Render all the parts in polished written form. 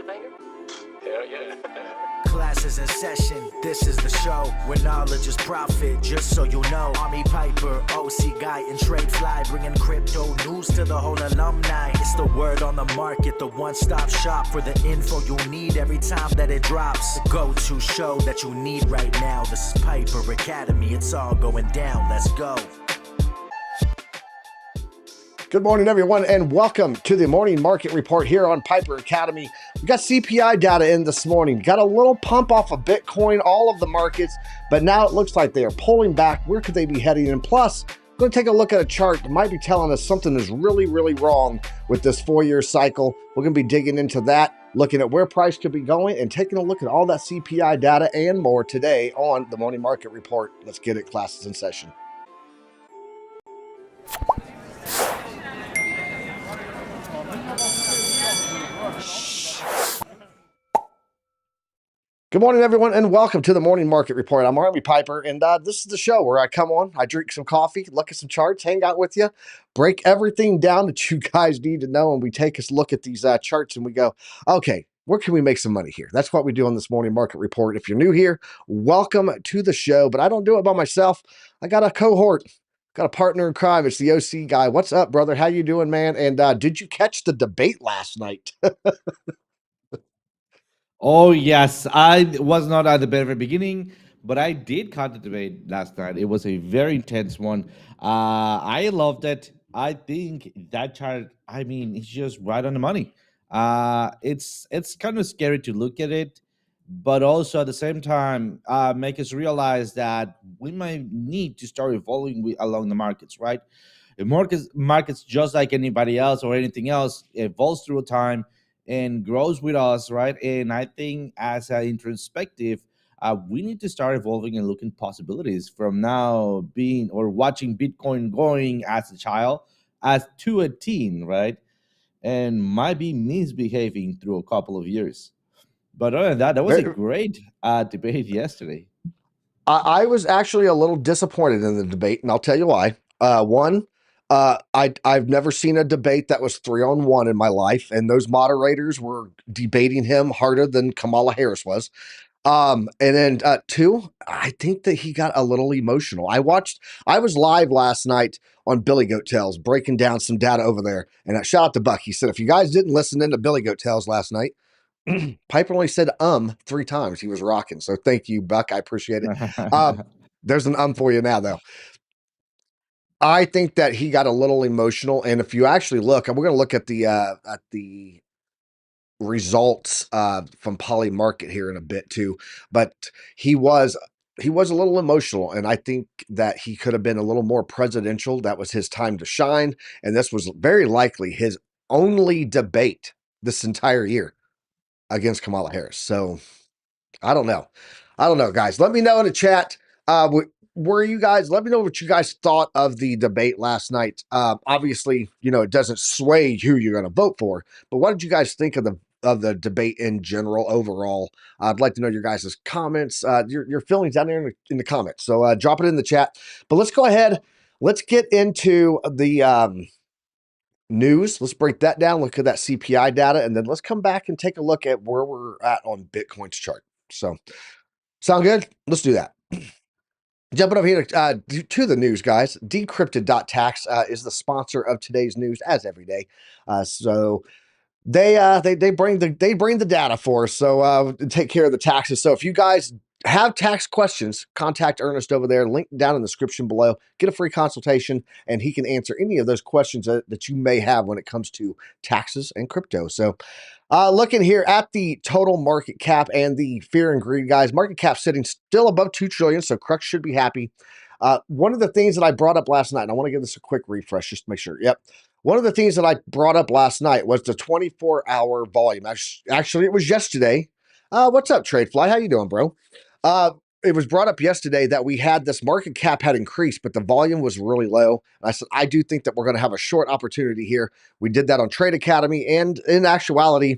banger? Hell yeah. Classes in session, this is the show where knowledge is profit, just so you know. Army Piper, OC Guy, and Trade Fly, bringing crypto news to the whole alumni. It's the word on the market, the one-stop shop for the info you need every time that it drops. The go-to show that you need right now. This is Piper Academy, it's all going down, let's go. Good morning, everyone, and welcome to the Morning Market Report here on Piper Academy. We got CPI data in this morning. Got a little pump off of Bitcoin, all of the markets, but now it looks like they are pulling back. Where could they be heading? And plus, we're going to take a look at a chart that might be telling us something is really, really wrong with this 4-year cycle. We're going to be digging into that, looking at where price could be going, and taking a look at all that CPI data and more today on the Morning Market Report. Let's get it. Classes in session. Good morning, everyone, and welcome to the Morning Market Report. I'm Army Piper, and this is the show where I come on, I drink some coffee, look at some charts, hang out with you, break everything down that you guys need to know, and we take a look at these charts and we go, okay, where can we make some money here? That's what we do on this Morning Market Report. If you're new here, welcome to the show, but I don't do it by myself. I got a cohort, got a partner in crime. It's the OC Guy. What's up, brother? How you doing, man? And did you catch the debate last night? Oh, yes. I was not at the very beginning, but I did catch the debate last night. It was a very intense one. I loved it. I think that chart, I mean, it's just right on the money. It's kind of scary to look at it, but also at the same time, make us realize that we might need to start evolving along the markets, right? The markets, just like anybody else or anything else, evolves through time and grows with us, right? And I think as an introspective, we need to start evolving and looking possibilities from now being or watching Bitcoin going as a child as to a teen, right? And might be misbehaving through a couple of years. But other than that, that was a great debate yesterday. I was actually a little disappointed in the debate, and I'll tell you why. I've never seen a debate that was 3-on-1 in my life, and those moderators were debating him harder than Kamala Harris was. And then 2, I think that he got a little emotional. I was live last night on Billy Goat Tales breaking down some data over there, and shout out to Buck. He said, if you guys didn't listen into Billy Goat Tales last night, Piper only said 3 times. He was rocking. So thank you, Buck. I appreciate it. There's an for you now, though. I think that he got a little emotional, and if you actually look, and we're going to look at the results from Polymarket here in a bit too, but he was a little emotional, and I think that he could have been a little more presidential. That was his time to shine, and this was very likely his only debate this entire year against Kamala Harris. So I don't know, guys. Let me know in the chat. Let me know what you guys thought of the debate last night. Obviously, it doesn't sway who you're going to vote for, but what did you guys think of the debate in general overall? I'd like to know your guys' comments, your feelings down there in the comments. So drop it in the chat. But let's go ahead. Let's get into the news. Let's break that down. Look at that CPI data, and then let's come back and take a look at where we're at on Bitcoin's chart. So, sound good? Let's do that. Jumping up here to the news, guys. Decrypted.tax is the sponsor of today's news, as every day. So they bring the data for us. So take care of the taxes. So if you guys have tax questions, contact Ernest over there. Link down in the description below. Get a free consultation, and he can answer any of those questions that you may have when it comes to taxes and crypto. So looking here at the total market cap and the fear and greed, guys, market cap sitting still above 2 trillion. So Crux should be happy. One of the things that I brought up last night, and I want to give this a quick refresh just to make sure. Yep. One of the things that I brought up last night was the 24-hour volume. Actually, it was yesterday. What's up, Tradefly? How you doing, bro? It was brought up yesterday that we had this market cap had increased, but the volume was really low. And I said, I do think that we're going to have a short opportunity here. We did that on Trade Academy, and in actuality,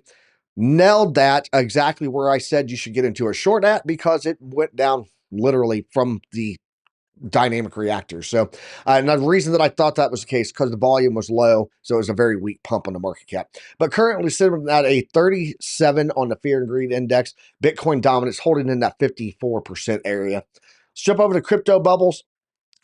nailed that exactly where I said you should get into a short at, because it went down literally from the dynamic reactors. So, and the reason that I thought that was the case because the volume was low, so it was a very weak pump on the market cap. But currently sitting at a 37 on the Fear and Greed Index. Bitcoin dominance holding in that 54% area. Let's jump over to crypto bubbles.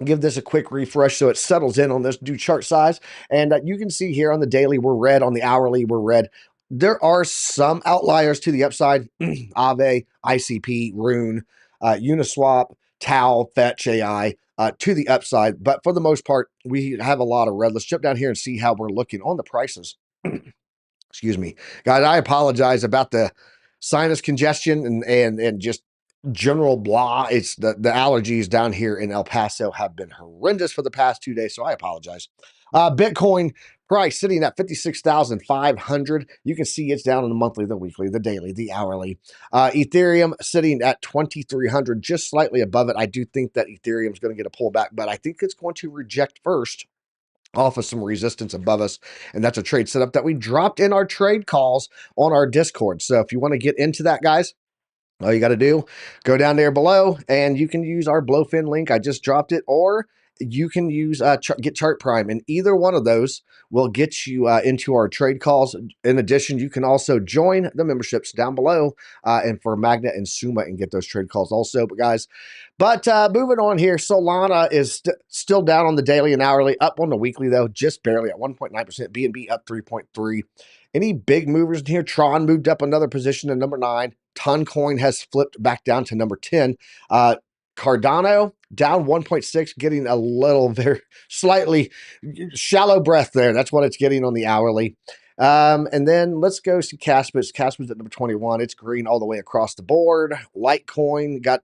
Give this a quick refresh so it settles in on this new chart size. And you can see here on the daily, we're red. On the hourly, we're red. There are some outliers to the upside. Aave, ICP, Rune, Uniswap, Tau, Fetch AI to the upside. But for the most part, we have a lot of red. Let's jump down here and see how we're looking on the prices. Excuse me. Guys, I apologize about the sinus congestion and just general blah. It's the allergies down here in El Paso have been horrendous for the past 2 days, so I apologize. Bitcoin price sitting at 56,500. You can see it's down on the monthly, the weekly, the daily, the hourly. Ethereum sitting at 2,300, just slightly above it. I do think that Ethereum is going to get a pullback, but I think it's going to reject first off of some resistance above us, and that's a trade setup that we dropped in our trade calls on our Discord. So if you want to get into that, guys, all you got to do, go down there below, and you can use our Blowfin link. I just dropped it, or you can use get Chart Prime, and either one of those will get you into our trade calls. In addition, you can also join the memberships down below, and for Magnet and Suma, and get those trade calls also. But guys, moving on here, Solana is still down on the daily and hourly, up on the weekly though, just barely at 1.9%. BNB up 3.3. Any big movers in here? Tron moved up another position to number 9. Toncoin has flipped back down to number 10. Cardano down 1.6, getting a little very slightly shallow breath there. That's what it's getting on the hourly. And then let's go see Caspis. Caspis at number 21. It's green all the way across the board. Litecoin got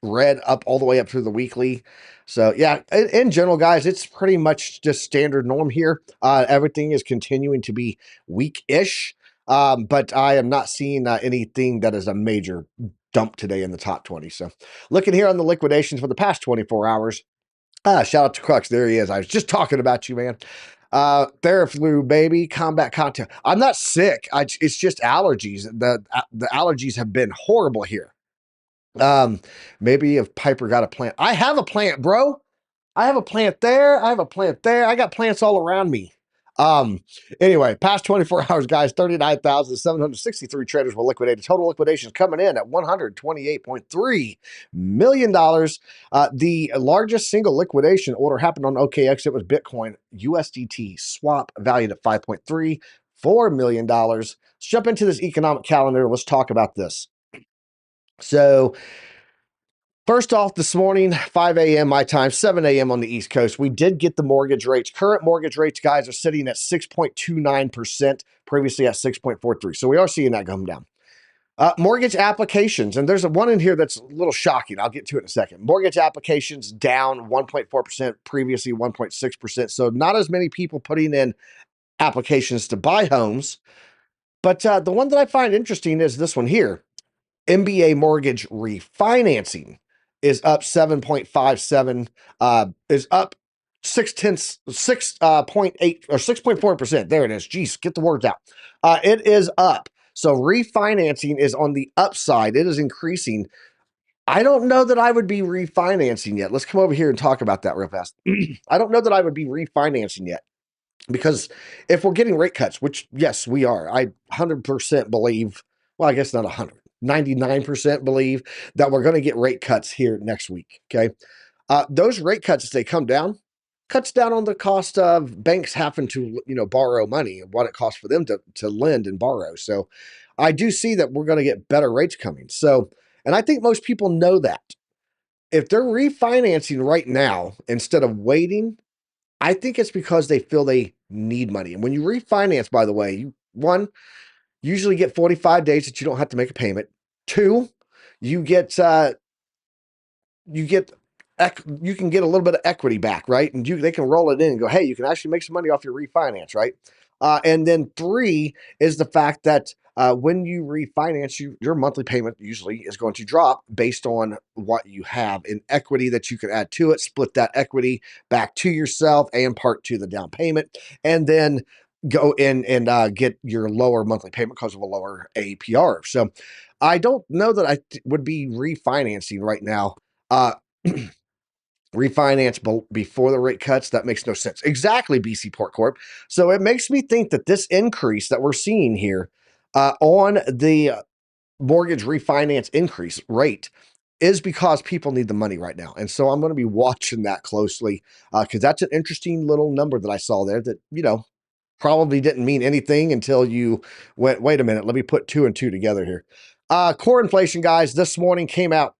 red up all the way up through the weekly. So yeah, in general, guys, it's pretty much just standard norm here. Everything is continuing to be weak-ish. But I am not seeing anything that is a major dump today in the top 20. So looking here on the liquidations for the past 24 hours, shout out to Crux. There he is. I was just talking about you, man. Theraflu, baby, combat content. I'm not sick. It's just allergies. The allergies have been horrible here. Maybe if Piper got a plant. I have a plant, bro. I have a plant there. I have a plant there. I got plants all around me. Anyway, past 24 hours, guys, 39,763 traders were liquidated. Total liquidations coming in at $128.3 million. The largest single liquidation order happened on OKX. It was Bitcoin USDT swap valued at $5.34 million. Let's jump into this economic calendar. Let's talk about this. So first off, this morning, 5 a.m. my time, 7 a.m. on the East Coast, we did get the mortgage rates. Current mortgage rates, guys, are sitting at 6.29%, previously at 6.43%. So we are seeing that come down. Mortgage applications, and there's one in here that's a little shocking. I'll get to it in a second. Mortgage applications down 1.4%, previously 1.6%. So not as many people putting in applications to buy homes. But the one that I find interesting is this one here. MBA mortgage refinancing is up 7.57, is up 6.8 or 6.4%. There it is. Jeez, get the words out. It is up. So refinancing is on the upside. It is increasing. I don't know that I would be refinancing yet. Let's come over here and talk about that real fast. I don't know that I would be refinancing yet. Because if we're getting rate cuts, which yes, we are, I 100% believe, well, I guess not 100. 99% believe that we're going to get rate cuts here next week. Okay. Those rate cuts, as they come down, cuts down on the cost of banks having to, borrow money, what it costs for them to lend and borrow. So I do see that we're going to get better rates coming. So, and I think most people know that. If they're refinancing right now instead of waiting, I think it's because they feel they need money. And when you refinance, by the way, you usually get 45 days that you don't have to make a payment. 2, you can get a little bit of equity back, right? And they can roll it in and go, hey, you can actually make some money off your refinance, right? And then 3 is the fact that when you refinance, your monthly payment usually is going to drop based on what you have in equity that you can add to it, split that equity back to yourself and part to the down payment, and then go in and get your lower monthly payment because of a lower APR. So I don't know that I would be refinancing right now. refinance before the rate cuts. That makes no sense. Exactly, BC Port Corp. So it makes me think that this increase that we're seeing here on the mortgage refinance increase rate is because people need the money right now. And so I'm going to be watching that closely because that's an interesting little number that I saw there that, probably didn't mean anything until you went, wait a minute, let me put 2 and 2 together here. Core inflation, guys, this morning came out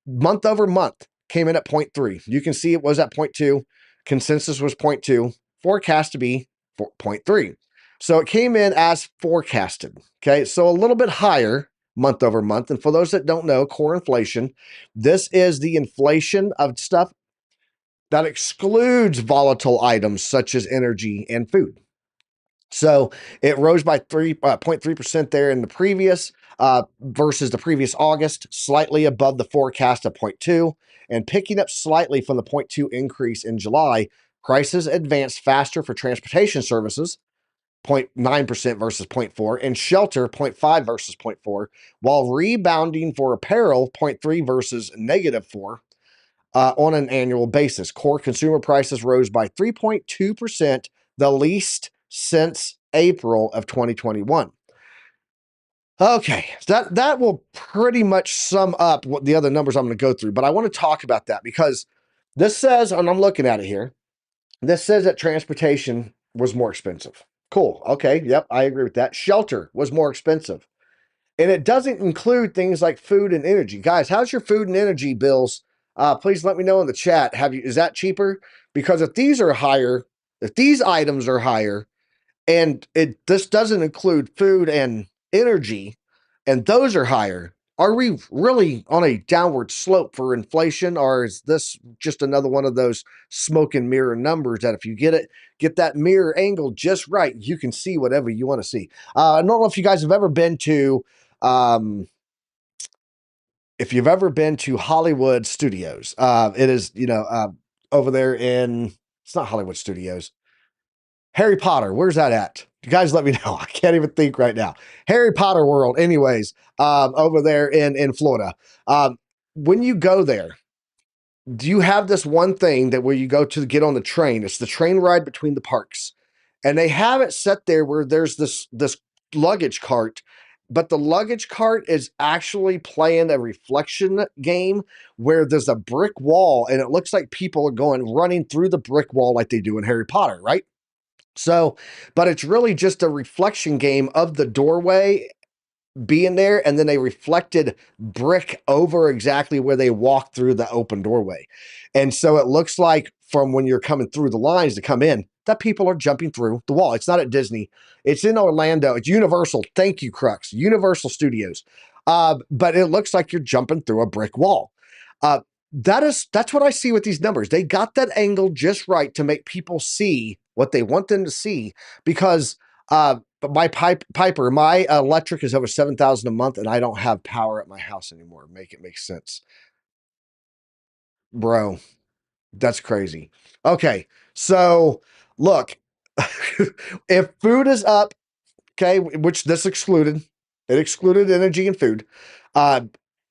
month over month, came in at 0.3. You can see it was at 0.2. Consensus was 0.2. Forecast to be 0.3. So it came in as forecasted. Okay, so a little bit higher month over month. And for those that don't know, core inflation, this is the inflation of stuff that excludes volatile items such as energy and food. So it rose by 3.3% there in the previous versus the previous August, slightly above the forecast of 0.2 and picking up slightly from the 0.2 increase in July. Prices advanced faster for transportation services, 0.9% versus 0.4, and shelter, 0.5 versus 0.4, while rebounding for apparel, 0.3 versus -4. On an annual basis. Core consumer prices rose by 3.2%, the least since April of 2021. Okay, that will pretty much sum up what the other numbers I'm going to go through, but I want to talk about that because this says, and I'm looking at it here, this says that transportation was more expensive. Cool. Okay, yep, I agree with that. Shelter was more expensive. And it doesn't include things like food and energy. Guys, how's your food and energy bills? Please let me know in the chat. Is that cheaper? Because if these are higher, if these items are higher, and this doesn't include food and energy, and those are higher, are we really on a downward slope for inflation, or is this just another one of those smoke and mirror numbers that if you get that mirror angle just right, you can see whatever you want to see? I don't know if you guys have ever been to if you've ever been to Hollywood Studios, it is, over there in, it's not Hollywood Studios, Harry Potter. Where's that at? You guys let me know. I can't even think right now. Harry Potter World. Anyways, over there in Florida. When you go there, do you have this one thing that where you go to get on the train? It's the train ride between the parks. And they have it set there where there's this luggage cart, but the luggage cart is actually playing a reflection game where there's a brick wall and it looks like people are running through the brick wall like they do in Harry Potter, right? So, but it's really just a reflection game of the doorway being there, and then they reflected brick over exactly where they walked through the open doorway. And so it looks like from when you're coming through the lines to come in, that people are jumping through the wall. It's not at Disney. It's in Orlando. It's Universal. Thank you, Crux. Universal Studios. But it looks like you're jumping through a brick wall. That's what I see with these numbers. They got that angle just right to make people see what they want them to see because my Piper, my electric is over $7,000 a month, and I don't have power at my house anymore. Make it make sense, bro. That's crazy. Okay, so look, if food is up, okay, which this excluded, it excluded energy and food.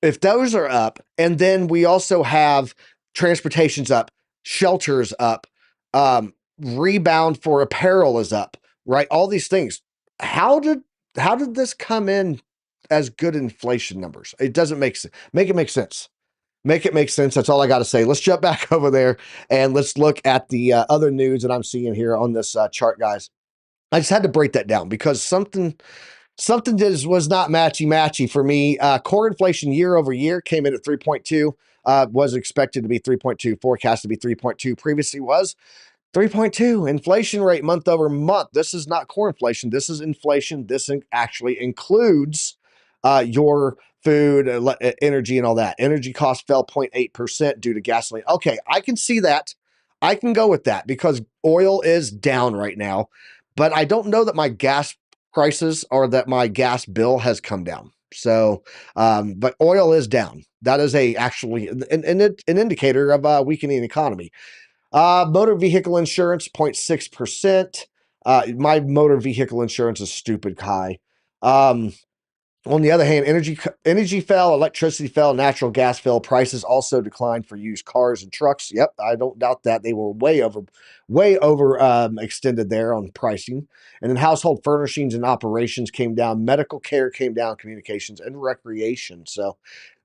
If those are up, and then we also have transportation's up, shelter's up, rebound for apparel is up, right? All these things. How did this come in as good inflation numbers? It doesn't make sense. Make it make sense. Make it make sense. That's all I got to say. Let's jump back over there and let's look at the other news that I'm seeing here on this chart, guys. I just had to break that down because something was not matchy for me. Core inflation year over year came in at 3.2. Was expected to be 3.2, forecast to be 3.2. Previously was 3.2. Inflation rate month over month. This is not core inflation. This is inflation. This actually includes your food, energy, and all that. Energy costs fell 0.8% due to gasoline. Okay, I can see that. I can go with that because oil is down right now. But I don't know that my gas prices or that my gas bill has come down. So, but oil is down. That is actually an indicator of a weakening economy. Motor vehicle insurance, 0.6%. My motor vehicle insurance is stupid high. On the other hand, energy fell, electricity fell, natural gas fell. Prices also declined for used cars and trucks. Yep, I don't doubt that they were way over extended there on pricing. And then household furnishings and operations came down. Medical care came down. Communications and recreation. So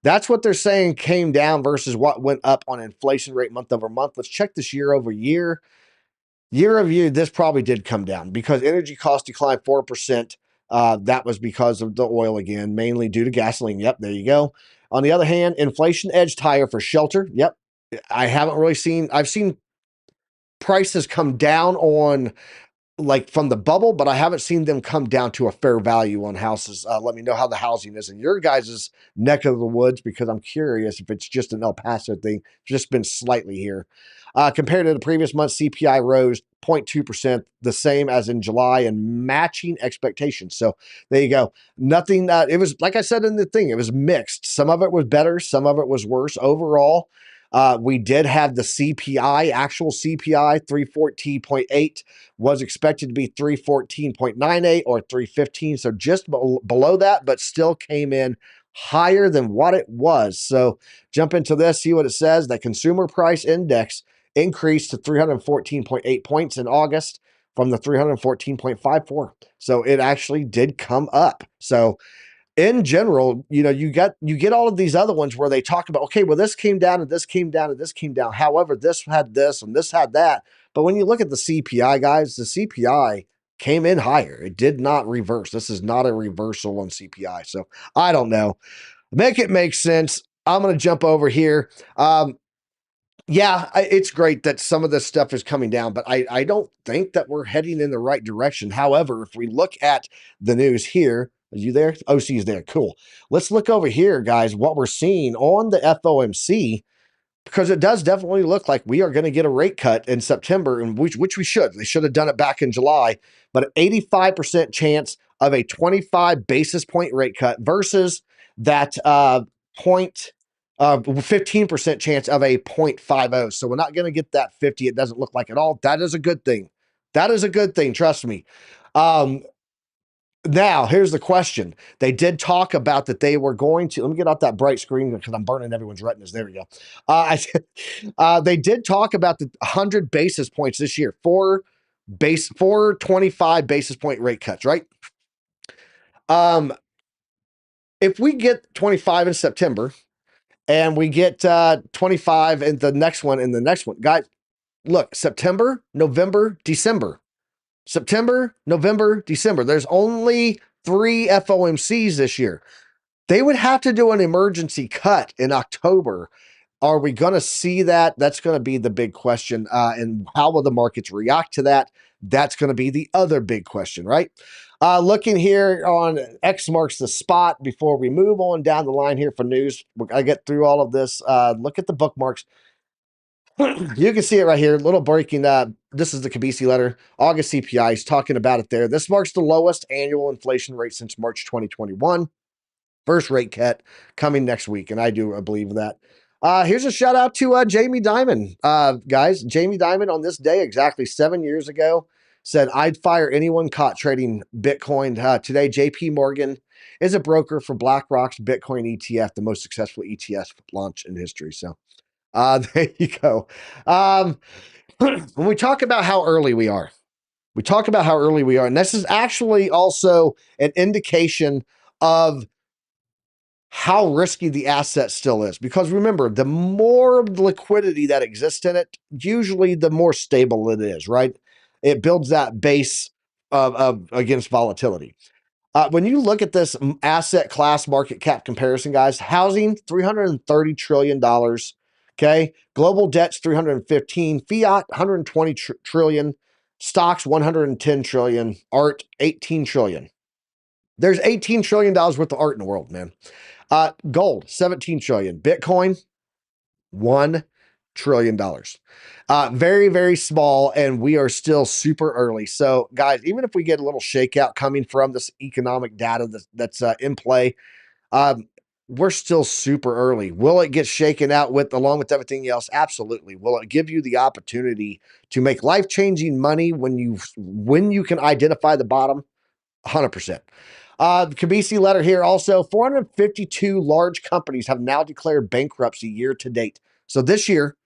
that's what they're saying came down versus what went up on inflation rate month over month. Let's check this year over year. Year over year, this probably did come down because energy costs declined 4%. That was because of the oil again, mainly due to gasoline. Yep, there you go. On the other hand, inflation edged higher for shelter. Yep, I've seen prices come down on like from the bubble, but I haven't seen them come down to a fair value on houses. Let me know how the housing is in your guys' neck of the woods because I'm curious if it's just an El Paso thing. It's just been slightly here. Compared to the previous month, CPI rose 0.2%, the same as in July and matching expectations. So there you go. Nothing, it was, like I said in the thing, it was mixed. Some of it was better, some of it was worse. Overall, we did have the CPI, actual CPI, 314.8, was expected to be 314.98 or 315. So just below that, but still came in higher than what it was. So jump into this, see what it says. The consumer price index increased to 314.8 points in August from the 314.54. So it actually did come up. So in general, you know, you get all of these other ones where they talk about, okay, well, this came down and this came down and this came down. However, this had this and this had that. But when you look at the CPI, guys, the CPI came in higher. It did not reverse. This is not a reversal on CPI. So I don't know. Make it make sense. I'm going to jump over here. Yeah, it's great that some of this stuff is coming down, but I don't think that we're heading in the right direction. However, if we look at the news here, are you there? OC is there. Cool. Let's look over here, guys, what we're seeing on the FOMC, because it does definitely look like we are going to get a rate cut in September, and which we should. They should have done it back in July, but an 85% chance of a 25 basis point rate cut versus that 15% chance of a 0.50. So we're not going to get that 50. It doesn't look like at all. That is a good thing. That is a good thing. Trust me. Now, here's the question. They did talk about that they were going to, let me get out that bright screen because I'm burning everyone's retinas. There we go. They did talk about the 100 basis points this year, four 25 basis point rate cuts, right? If we get 25 in September and we get 25 in the next one, guys, look, September, November, December. September, November, December. There's only 3 FOMCs this year. They would have to do an emergency cut in October. Are we going to see that? That's going to be the big question. And how will the markets react to that? That's going to be the other big question, right? Looking here on X marks the spot before we move on down the line here for news. I get through all of this. Look at the bookmarks. You can see it right here. Little breaking. This is the Kabisi letter. August CPI. He's talking about it there. This marks the lowest annual inflation rate since March 2021. First rate cut coming next week, and I do believe that. Here's a shout out to Jamie Dimon. Guys, Jamie Dimon on this day exactly 7 years ago said, "I'd fire anyone caught trading Bitcoin." Today, JP Morgan is a broker for BlackRock's Bitcoin ETF, the most successful ETF launch in history. So there you go. When we talk about how early we are, and this is actually also an indication of how risky the asset still is. Because remember, the more liquidity that exists in it, usually the more stable it is, right? It builds that base of against volatility. When you look at this asset class market cap comparison, guys, housing, $330 trillion. Okay. Global debt's 315, fiat, 120 trillion, stocks, 110 trillion, art, 18 trillion. There's $18 trillion worth of art in the world, man. Gold, 17 trillion. Bitcoin, $1 trillion. Very, very small, and we are still super early. So, guys, even if we get a little shakeout coming from this economic data that's in play, we're still super early. Will it get shaken out along with everything else? Absolutely. Will it give you the opportunity to make life-changing money when you can identify the bottom? 100%. The Kabisi letter here also 452 large companies have now declared bankruptcy year to date. So this year,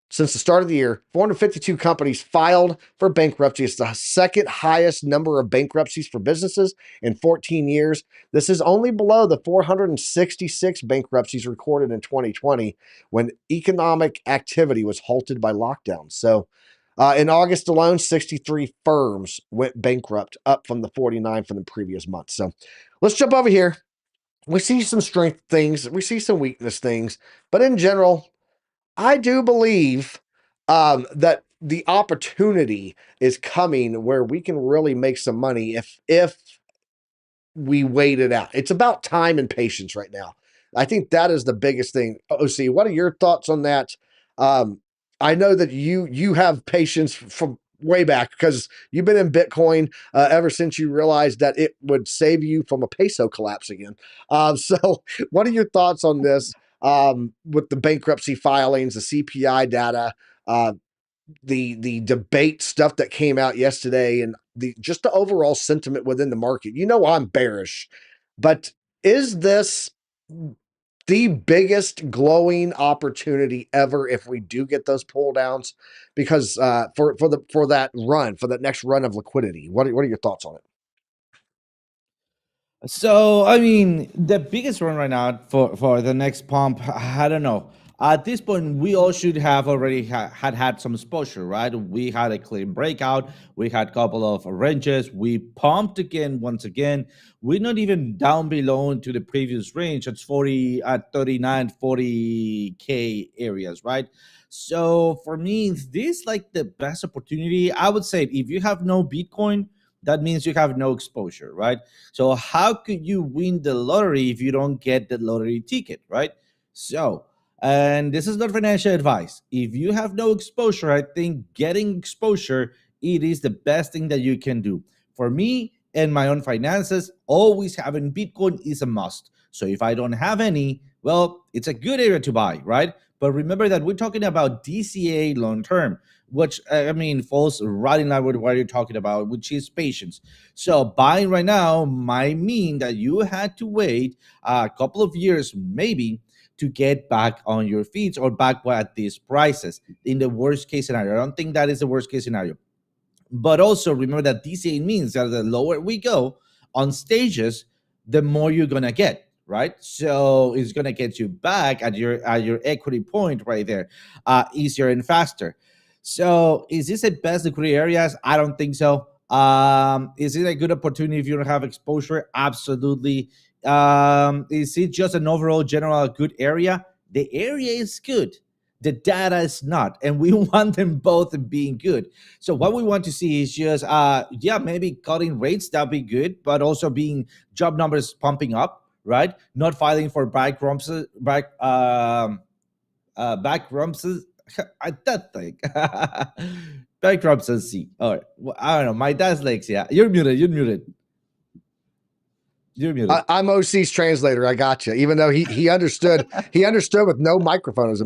since the start of the year, 452 companies filed for bankruptcy. It's the second highest number of bankruptcies for businesses in 14 years. This is only below the 466 bankruptcies recorded in 2020 when economic activity was halted by lockdowns. So, in August alone, 63 firms went bankrupt, up from the 49 from the previous month. So, let's jump over here. We see some strength things, we see some weakness things, but in general, I do believe that the opportunity is coming where we can really make some money if we wait it out. It's about time and patience right now. I think that is the biggest thing. OC, what are your thoughts on that? I know that you have patience from way back because you've been in Bitcoin ever since you realized that it would save you from a peso collapse again. So, what are your thoughts on this with the bankruptcy filings, the CPI data, uh, the debate stuff that came out yesterday, and just the overall sentiment within the market? You know, I'm bearish, but is this the biggest glowing opportunity ever if we do get those pull downs? Because for that next run of liquidity, what are your thoughts on it? So, I mean, the biggest run right now for the next pump, I don't know. At this point, we all should have already had some exposure, right? We had a clean breakout. We had a couple of ranges. We pumped again once again. We're not even down below to the previous range. It's 40 at 39, 40K areas, right? So for me, this like the best opportunity. I would say if you have no Bitcoin, that means you have no exposure, right? So how could you win the lottery if you don't get the lottery ticket, right? So, and this is not financial advice. If you have no exposure, I think getting exposure, it is the best thing that you can do. For me and my own finances, always having Bitcoin is a must. So if I don't have any, well, it's a good area to buy, right? But remember that we're talking about DCA long term, which I mean falls right in line with what you're talking about, which is patience. So buying right now might mean that you had to wait a couple of years, maybe, to get back on your feet or back at these prices. In the worst case scenario, I don't think that is the worst case scenario. But also remember that DCA means that the lower we go on stages, the more you're gonna get, right? So it's gonna get you back at your equity point right there, easier and faster. So is this the best liquidity areas? I don't think so. Is it a good opportunity if you don't have exposure? Absolutely. Is it just an overall general good area? The area is good. The data is not, and we want them both being good. So what we want to see is just, maybe cutting rates, that'd be good, but also being job numbers pumping up, right? Not filing for bankruptcy, bankruptcy. That thing. Bankruptcy. All right. Well, I don't know. My dyslexia. You're muted. You're muted. You're muted. I'm OC's translator. I got you. Even though he understood, he understood with no microphone.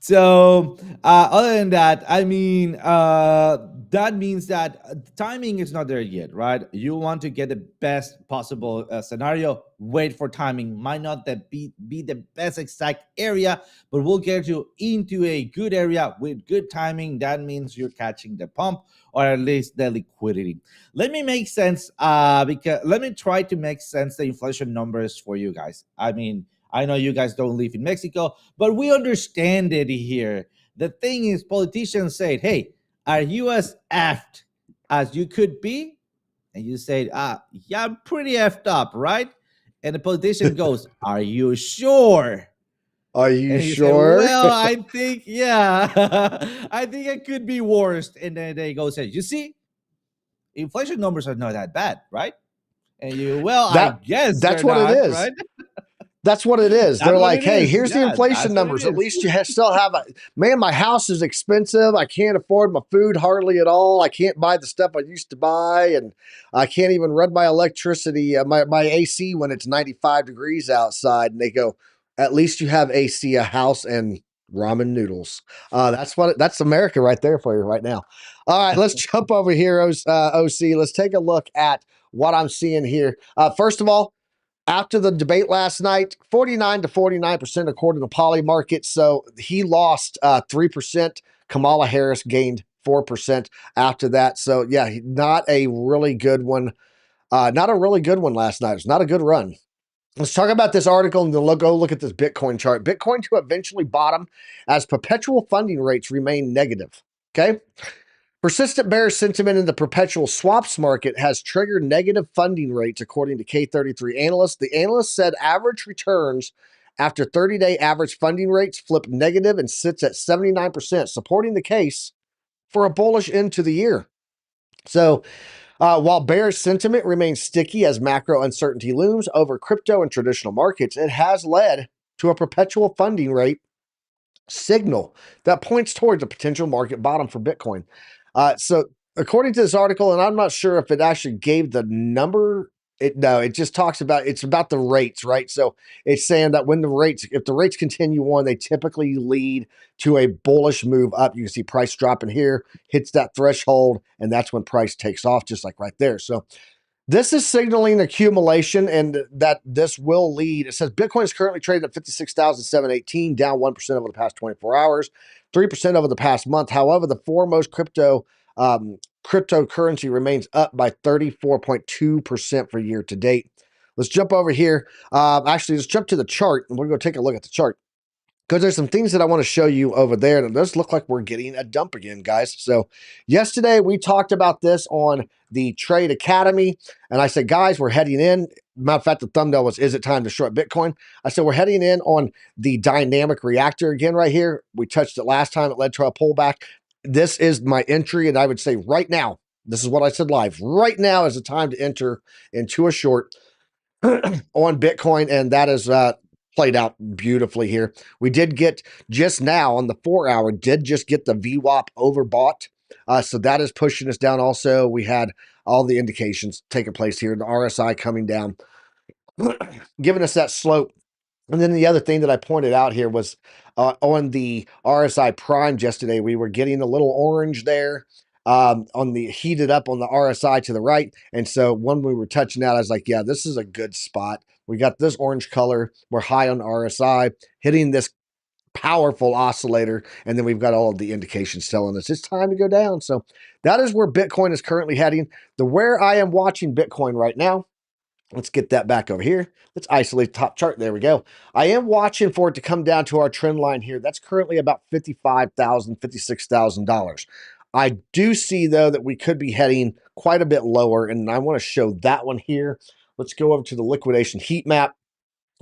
So other than that, I mean, that means that timing is not there yet, right? You want to get the best possible scenario. Wait for timing. Might not be the best exact area, but we'll get you into a good area with good timing. That means you're catching the pump or at least the liquidity. Let me make sense, because let me try to make sense the inflation numbers for you guys. I mean, I know you guys don't live in Mexico, but we understand it here. The thing is, politicians say, hey, are you as effed as you could be? And you say, yeah, I'm pretty effed up, right? And the politician goes, are you sure? Are you Say, sure? well, I think, yeah, I think it could be worse. And then they go say, you see, inflation numbers are not that bad, right? And you, well, I guess that's what not, it is. Right? That's what it is. That's They're like, hey, is. here's the inflation numbers. At least you still have man, my house is expensive. I can't afford my food hardly at all. I can't buy the stuff I used to buy. And I can't even run my electricity, my AC when it's 95 degrees outside. And they go, at least you have AC, a house, and ramen noodles. That's America right there for you right now. All right, let's jump over here, OC. Let's take a look at what I'm seeing here. First of all, after the debate last night, 49 to 49% according to Polymarket. So he lost 3%. Kamala Harris gained 4% after that. So yeah, not a really good one. Not a really good one last night. It's not a good run. Let's talk about this article and then go look at this Bitcoin chart. Bitcoin to eventually bottom as perpetual funding rates remain negative. Okay. Persistent bearish sentiment in the perpetual swaps market has triggered negative funding rates, according to K33 analysts. The analyst said average returns after 30-day average funding rates flip negative and sits at 79%, supporting the case for a bullish end to the year. So, while bearish sentiment remains sticky as macro uncertainty looms over crypto and traditional markets, it has led to a perpetual funding rate signal that points towards a potential market bottom for Bitcoin. So according to this article, and I'm not sure if it actually gave the number, it just talks about, it's about the rates, right? So it's saying that if the rates continue on, they typically lead to a bullish move up. You can see price dropping here, hits that threshold, and that's when price takes off, just like right there. So this is signaling accumulation and that this will lead. It says Bitcoin is currently traded at 56,718, down 1% over the past 24 hours, 3% over the past month. However, the foremost cryptocurrency remains up by 34.2% for year to date. Let's jump over here. Actually, let's jump to the chart and we're going to take a look at the chart, because there's some things that I want to show you over there. And it does look like we're getting a dump again, guys. So yesterday we talked about this on the Trade Academy. And I said, guys, we're heading in. Matter of fact, the thumbnail was, is it time to short Bitcoin? I said, we're heading in on the dynamic reactor again right here. We touched it last time. It led to a pullback. This is my entry. And I would say right now, this is what I said live. Right now is the time to enter into a short on Bitcoin. And that is played out beautifully here. We did get just now on the 4 hour, did just get the VWAP overbought. So that is pushing us down. Also, we had all the indications taking place here. The RSI coming down, giving us that slope. And then the other thing that I pointed out here was on the RSI primes yesterday, we were getting a little orange there on the heated up on the RSI to the right. And so when we were touching that, I was like, yeah, this is a good spot. We got this orange color. We're high on RSI, hitting this powerful oscillator. And then we've got all of the indications telling us it's time to go down. So that is where Bitcoin is currently heading. Where I am watching Bitcoin right now, let's get that back over here. Let's isolate the top chart. There we go. I am watching for it to come down to our trend line here. That's currently about $55,000, $56,000. I do see, though, that we could be heading quite a bit lower, and I want to show that one here. Let's go over to the liquidation heat map.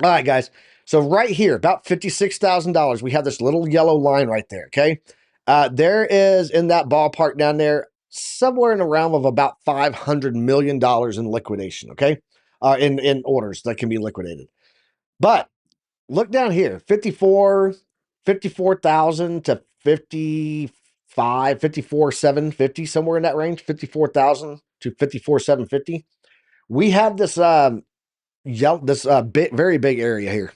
All right, guys. So right here, about $56,000, we have this little yellow line right there, okay? There is, in that ballpark down there, somewhere in the realm of about $500 million in liquidation, okay? In orders that can be liquidated. But look down here, 54,000 to 54,750, somewhere in that range, 54,000 to 54,750. We have this very big area here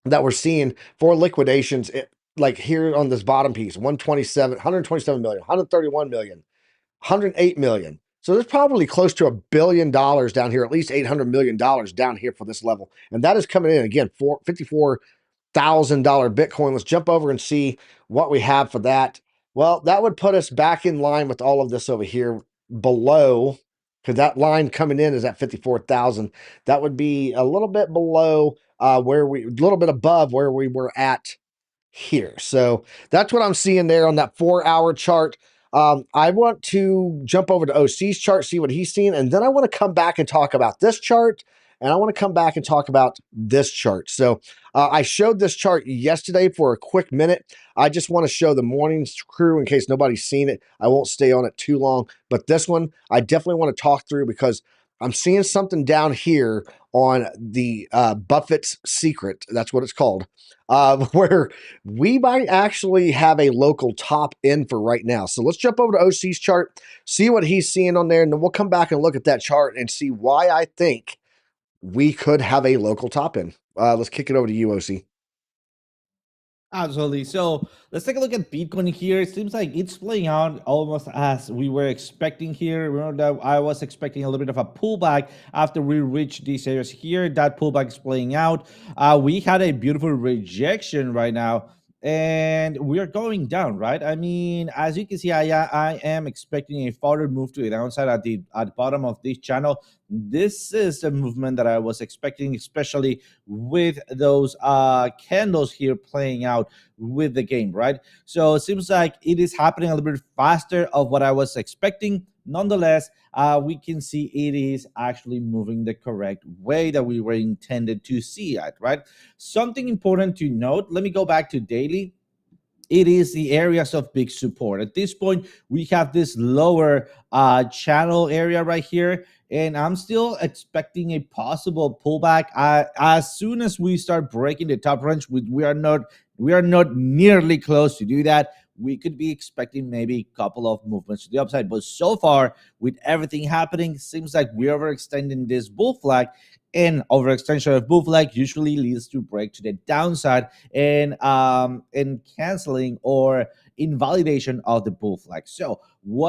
that we're seeing for liquidations, like here on this bottom piece, 127 million, 131 million, 108 million. So there's probably close to $1 billion down here, at least $800 million down here for this level. And that is coming in again for $54,000 Bitcoin. Let's jump over and see what we have for that. Well, that would put us back in line with all of this over here below, because that line coming in is at 54,000. That would be a little bit below a little bit above where we were at here. So that's what I'm seeing there on that 4 hour chart. I want to jump over to OC's chart, see what he's seeing, and then I want to come back and talk about this chart, and I want to come back and talk about this chart. So I showed this chart yesterday for a quick minute. I just want to show the morning's crew in case nobody's seen it. I won't stay on it too long, but this one I definitely want to talk through because I'm seeing something down here on the Buffett's Secret. That's what it's called, where we might actually have a local top in for right now. So let's jump over to OC's chart, see what he's seeing on there, and then we'll come back and look at that chart and see why I think we could have a local top in. Let's kick it over to you, OC. Absolutely. So let's take a look at Bitcoin here. It seems like it's playing out almost as we were expecting here. Remember that I was expecting a little bit of a pullback after we reached these areas here. That pullback is playing out. We had a beautiful rejection right now, and we are going down, right? I mean, as you can see, I am expecting a further move to the downside at the bottom of this channel. This is the movement that I was expecting, especially with those candles here playing out with the game, right? So it seems like it is happening a little bit faster of what I was expecting. Nonetheless, we can see it is actually moving the correct way that we were intended to see it, right? Something important to note, let me go back to daily. It is the areas of big support. At this point, we have this lower channel area right here, and I'm still expecting a possible pullback. As soon as we start breaking the top range, we are not nearly close to do that. We could be expecting maybe a couple of movements to the upside, but so far, with everything happening, seems like we're overextending this bull flag, and overextension of bull flag usually leads to break to the downside and canceling or invalidation of the bull flag. So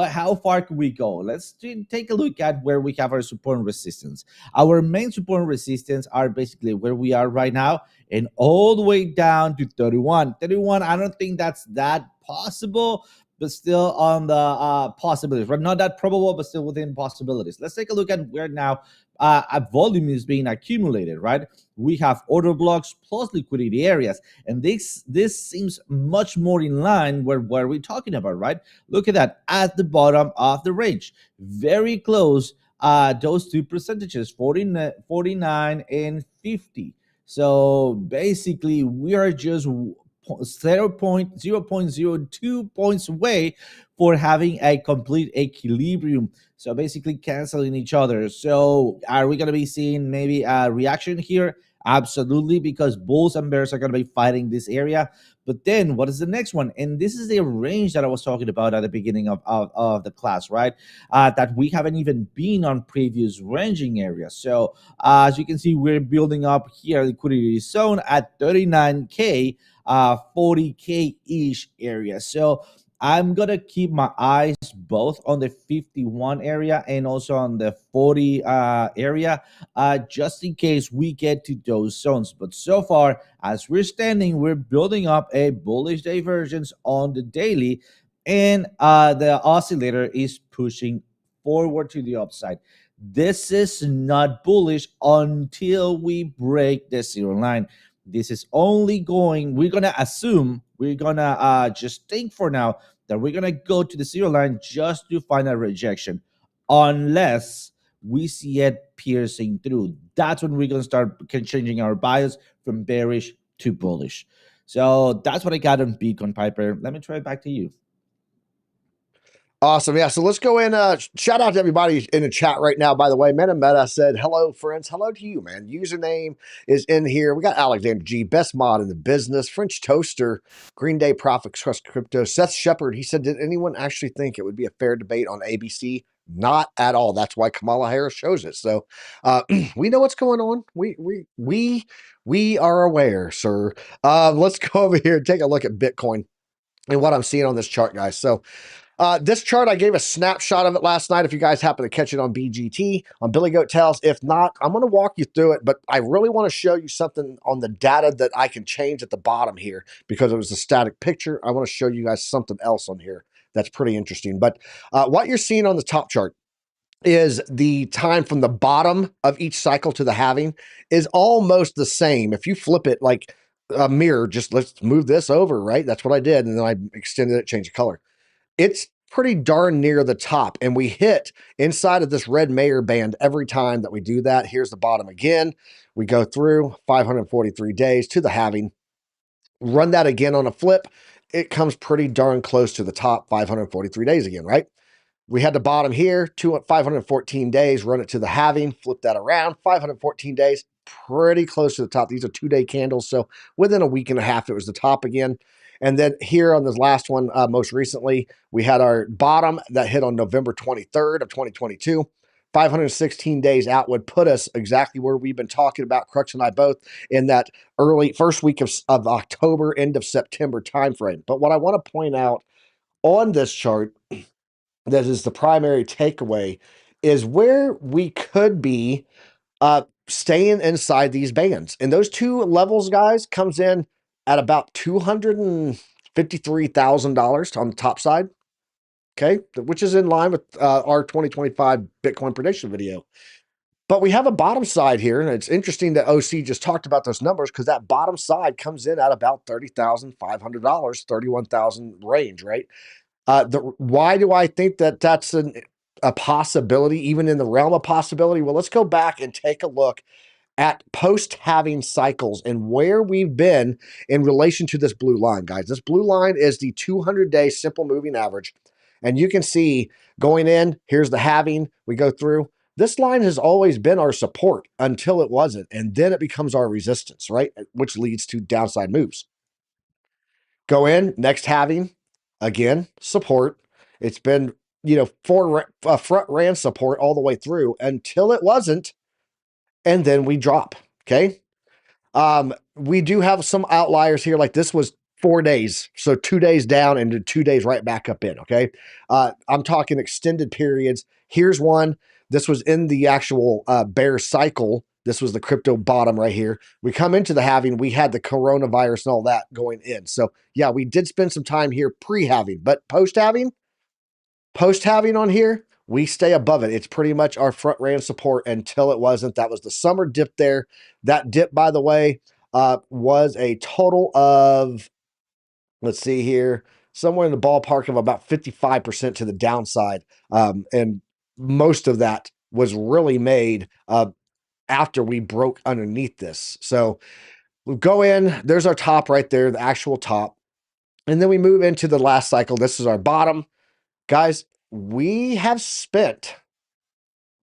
how far can we go? Let's take a look at where we have our support and resistance. Our main support and resistance are basically where we are right now and all the way down to 31. I don't think that's that possible, but still on the possibilities, right? Not that probable, but still within possibilities. Let's take a look at where now a volume is being accumulated, right? We have order blocks plus liquidity areas, and this seems much more in line where we're talking about, right? Look at that at the bottom of the range, very close. Those two percentages, 49 and 50. So basically, we are just 0.02 points away for having a complete equilibrium. So basically canceling each other. So are we going to be seeing maybe a reaction here? Absolutely, because bulls and bears are going to be fighting this area. But then what is the next one? And this is the range that I was talking about at the beginning of the class, right? That we haven't even been on previous ranging areas. So as you can see, we're building up here liquidity zone at 39K, 40K ish area. So I'm gonna keep my eyes both on the 51 area and also on the 40 area, just in case we get to those zones. But so far, as we're standing, we're building up a bullish divergence on the daily, and the oscillator is pushing forward to the upside. This is not bullish until we break the zero line. This is only going, we're gonna assume, we're gonna just think for now that we're gonna go to the zero line just to find a rejection, unless we see it piercing through. That's when we're gonna start changing our bias from bearish to bullish. So that's what I got on Bitcoin, Piper. Let me try it back to you. Awesome. Yeah. So let's go in. Shout out to everybody in the chat right now. By the way, Meta said, hello, friends. Hello to you, man. Username is in here. We got Alexander G, best mod in the business. French Toaster, Green Day Profit Trust Crypto. Seth Shepard, he said, did anyone actually think it would be a fair debate on ABC? Not at all. That's why Kamala Harris shows it. So we know what's going on. We are aware, sir. Let's go over here and take a look at Bitcoin and what I'm seeing on this chart, guys. So this chart, I gave a snapshot of it last night. If you guys happen to catch it on BGT, on Billy Goat Tales. If not, I'm going to walk you through it. But I really want to show you something on the data that I can change at the bottom here because it was a static picture. I want to show you guys something else on here that's pretty interesting. But what you're seeing on the top chart is the time from the bottom of each cycle to the halving is almost the same. If you flip it like a mirror, just let's move this over, right? That's what I did. And then I extended it, changed the color. It's pretty darn near the top, and we hit inside of this red Mayer band every time that we do that. Here's the bottom again. We go through 543 days to the halving. Run that again on a flip. It comes pretty darn close to the top, 543 days again, right? We had the bottom here, 514 days, run it to the halving, flip that around, 514 days, pretty close to the top. These are 2-day candles, so within a week and a half, it was the top again. And then here on this last one, most recently, we had our bottom that hit on November 23rd of 2022. 516 days out would put us exactly where we've been talking about, Crux and I both, in that early first week of October, end of September timeframe. But what I want to point out on this chart, that is the primary takeaway, is where we could be staying inside these bands. And those two levels, guys, comes in at about $253,000 on the top side. Okay, which is in line with our 2025 Bitcoin prediction video. But we have a bottom side here, and it's interesting that OC just talked about those numbers because that bottom side comes in at about $30,500, $31,000 range, right? Why do I think that that's a possibility, even in the realm of possibility? Well, let's go back and take a look at post-halving cycles and where we've been in relation to this blue line, guys. This blue line is the 200-day simple moving average. And you can see going in, here's the halving, we go through. This line has always been our support until it wasn't. And then it becomes our resistance, right? Which leads to downside moves. Go in, next halving, again, support. It's been, front ran support all the way through until it wasn't. And then we drop, okay? We do have some outliers here, like this was 4 days. So 2 days down and 2 days right back up in, okay? I'm talking extended periods. Here's one. This was in the actual bear cycle. This was the crypto bottom right here. We come into the halving. We had the coronavirus and all that going in. So yeah, we did spend some time here pre-halving, but post-halving on here, we stay above it. It's pretty much our front ran support until it wasn't. That was the summer dip there. That dip, by the way, was a total of, let's see here, somewhere in the ballpark of about 55% to the downside. And most of that was really made after we broke underneath this. So we go in, there's our top right there, the actual top. And then we move into the last cycle. This is our bottom. Guys, we have spent,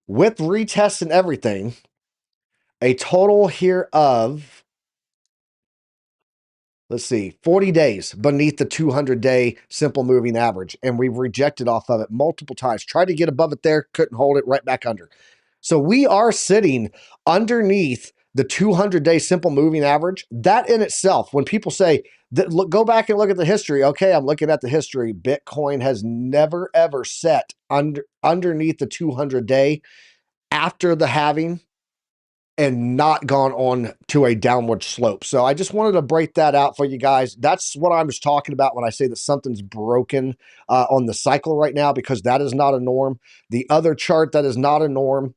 with retests and everything, a total here of, let's see, 40 days beneath the 200-day simple moving average. And we've rejected off of it multiple times. Tried to get above it there, couldn't hold it, right back under. So we are sitting underneath the 200-day simple moving average. That in itself, when people say, look, go back and look at the history. Okay, I'm looking at the history. Bitcoin has never, ever set underneath the 200-day after the halving and not gone on to a downward slope. So I just wanted to break that out for you guys. That's what I was talking about when I say that something's broken on the cycle right now, because that is not a norm. The other chart that is not a norm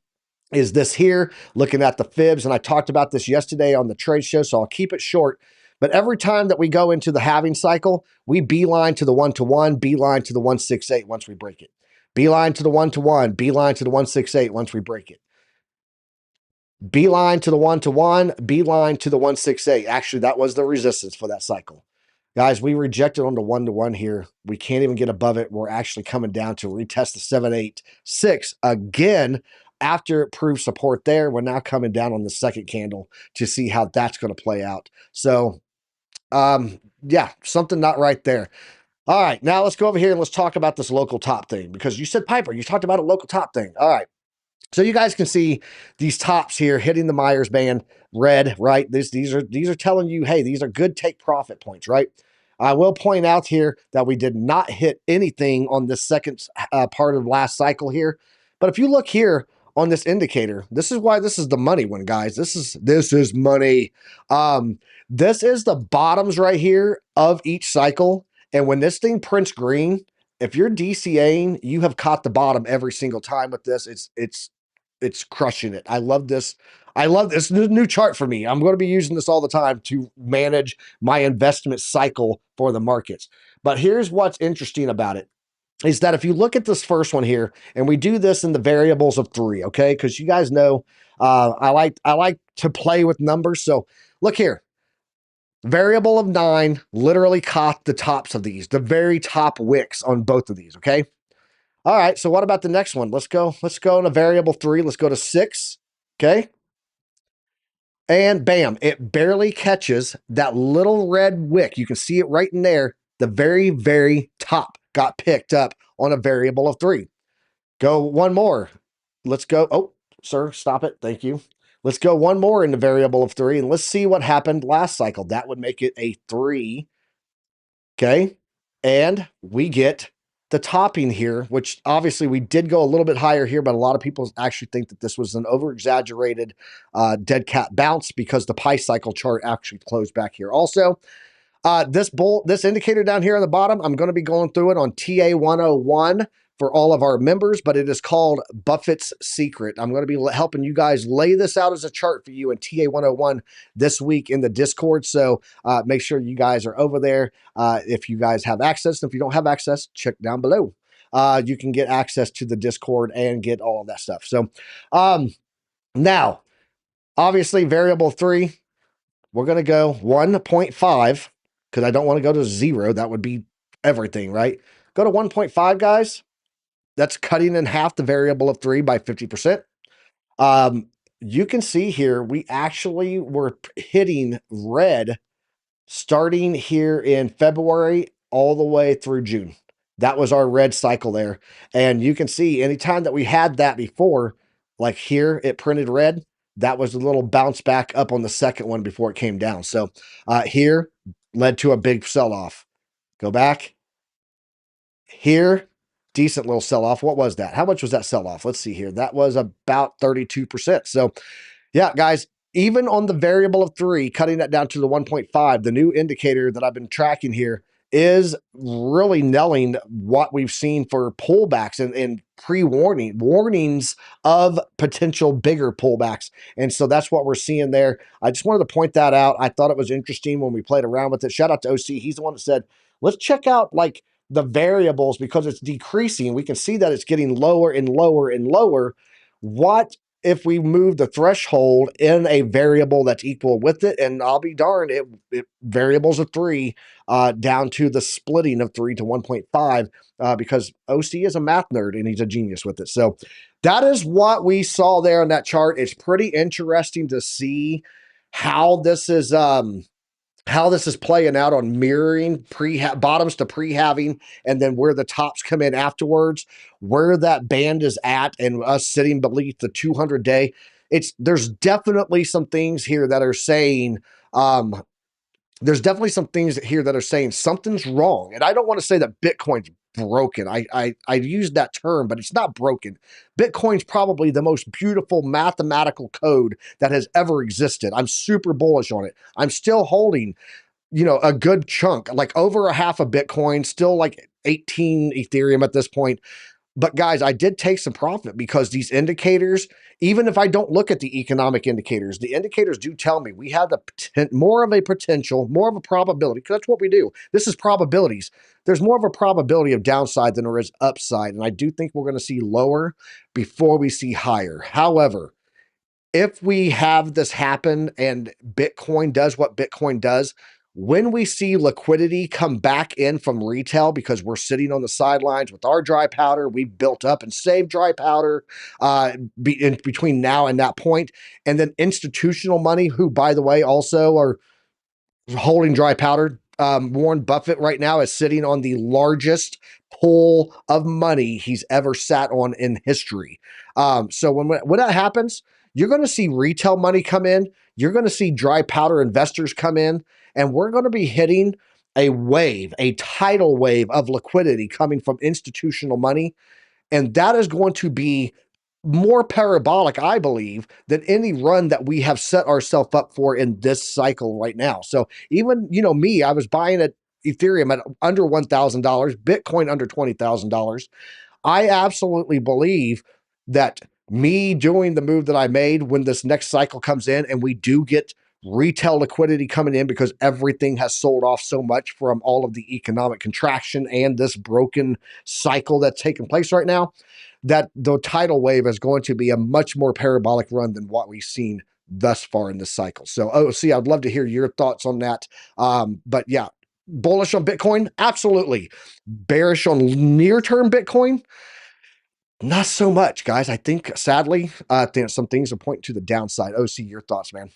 is this here, looking at the fibs. And I talked about this yesterday on the trade show, so I'll keep it short. But every time that we go into the halving cycle, we beeline to the 1-to-1, beeline to the 168 once we break it. Beeline to the 1-to-1, beeline to the 168 once we break it. Beeline to the 1-to-1, beeline to the 168. Actually, that was the resistance for that cycle. Guys, we rejected on the 1-to-1 here. We can't even get above it. We're actually coming down to retest the 786 again. After it proved support there, we're now coming down on the second candle to see how that's going to play out. So, yeah, something not right there. All right, now let's go over here and let's talk about this local top thing, because you said, Piper, you talked about a local top thing. All right. So you guys can see these tops here hitting the Myers band red, right? These are telling you, hey, these are good take profit points, right? I will point out here that we did not hit anything on this second part of last cycle here. But if you look here on this indicator, this is why this is the money one, guys. This is money. This is the bottoms right here of each cycle. And when this thing prints green, if you're DCAing, you have caught the bottom every single time with this. It's crushing it. I love this. This is a new chart for me. I'm going to be using this all the time to manage my investment cycle for the markets. But here's what's interesting about it, is that if you look at this first one here, and we do this in the variables of 3, okay? Because you guys know I like to play with numbers. So look here. Variable of 9 literally caught the tops of these, the very top wicks on both of these, okay? All right, so what about the next one? Let's go in a variable 3. Let's go to 6, okay? And bam, it barely catches that little red wick. You can see it right in there. The very, very top got picked up on a variable of 3. Go one more. let's go. Oh, sir, stop it. Thank you. Let's go one more in the variable of 3, and let's see what happened last cycle. That would make it a 3. Okay. And we get the topping here, which obviously we did go a little bit higher here, but a lot of people actually think that this was an over-exaggerated dead cat bounce because the pi cycle chart actually closed back here. Also, this indicator down here on the bottom, I'm going to be going through it on TA 101 for all of our members, but it is called Buffett's Secret. I'm going to be helping you guys lay this out as a chart for you in TA 101 this week in the Discord. So make sure you guys are over there. If you guys have access, and if you don't have access, check down below. You can get access to the Discord and get all of that stuff. So now, obviously, variable 3, we're going to go 1.5 because I don't want to go to 0. That would be everything, right? Go to 1.5, guys. That's cutting in half the variable of 3 by 50%. You can see here, we actually were hitting red starting here in February all the way through June. That was our red cycle there. And you can see anytime that we had that before, like here, it printed red. That was a little bounce back up on the second one before it came down. So here led to a big sell-off. Go back. Here, decent little sell-off. What was that? How much was that sell-off? Let's see here. That was about 32%. So yeah, guys, even on the variable of 3, cutting that down to the 1.5, the new indicator that I've been tracking here is really nailing what we've seen for pullbacks and warnings of potential bigger pullbacks. And so that's what we're seeing there. I just wanted to point that out. I thought it was interesting when we played around with it. Shout out to OC. He's the one that said, let's check out like the variables because it's decreasing. We can see that it's getting lower and lower and lower. What if we move the threshold in a variable that's equal with it? And I'll be darned, it variables of 3 down to the splitting of 3 to 1.5 because OC is a math nerd and he's a genius with it. So that is what we saw there on that chart. It's pretty interesting to see how this is playing out on mirroring bottoms to pre-halving and then where the tops come in afterwards, where that band is at and us sitting beneath the 200-day. There's definitely some things here that are saying something's wrong. And I don't want to say that Bitcoin's broken. I used that term, but it's not broken. Bitcoin's probably the most beautiful mathematical code that has ever existed. I'm super bullish on it. I'm still holding, a good chunk, like over a half of Bitcoin, still like 18 Ethereum at this point. But guys, I did take some profit because these indicators, even if I don't look at the economic indicators, the indicators do tell me we have more of a potential, more of a probability, because that's what we do. This is probabilities. There's more of a probability of downside than there is upside. And I do think we're going to see lower before we see higher. However, if we have this happen and Bitcoin does what Bitcoin does, when we see liquidity come back in from retail because we're sitting on the sidelines with our dry powder, we've built up and saved dry powder in between now and that point, and then institutional money, who, by the way, also are holding dry powder. Warren Buffett right now is sitting on the largest pool of money he's ever sat on in history. So when that happens, you're going to see retail money come in. You're going to see dry powder investors come in. And we're going to be hitting a tidal wave of liquidity coming from institutional money. And that is going to be more parabolic, I believe, than any run that we have set ourselves up for in this cycle right now. So even, me, I was buying at Ethereum at under $1,000, Bitcoin under $20,000. I absolutely believe that me doing the move that I made when this next cycle comes in and we do get retail liquidity coming in because everything has sold off so much from all of the economic contraction and this broken cycle that's taking place right now, that the tidal wave is going to be a much more parabolic run than what we've seen thus far in this cycle. So, OC, I'd love to hear your thoughts on that. But yeah, bullish on Bitcoin? Absolutely. Bearish on near-term Bitcoin? Not so much, guys. I think, sadly, some things are pointing to the downside. OC, your thoughts, man?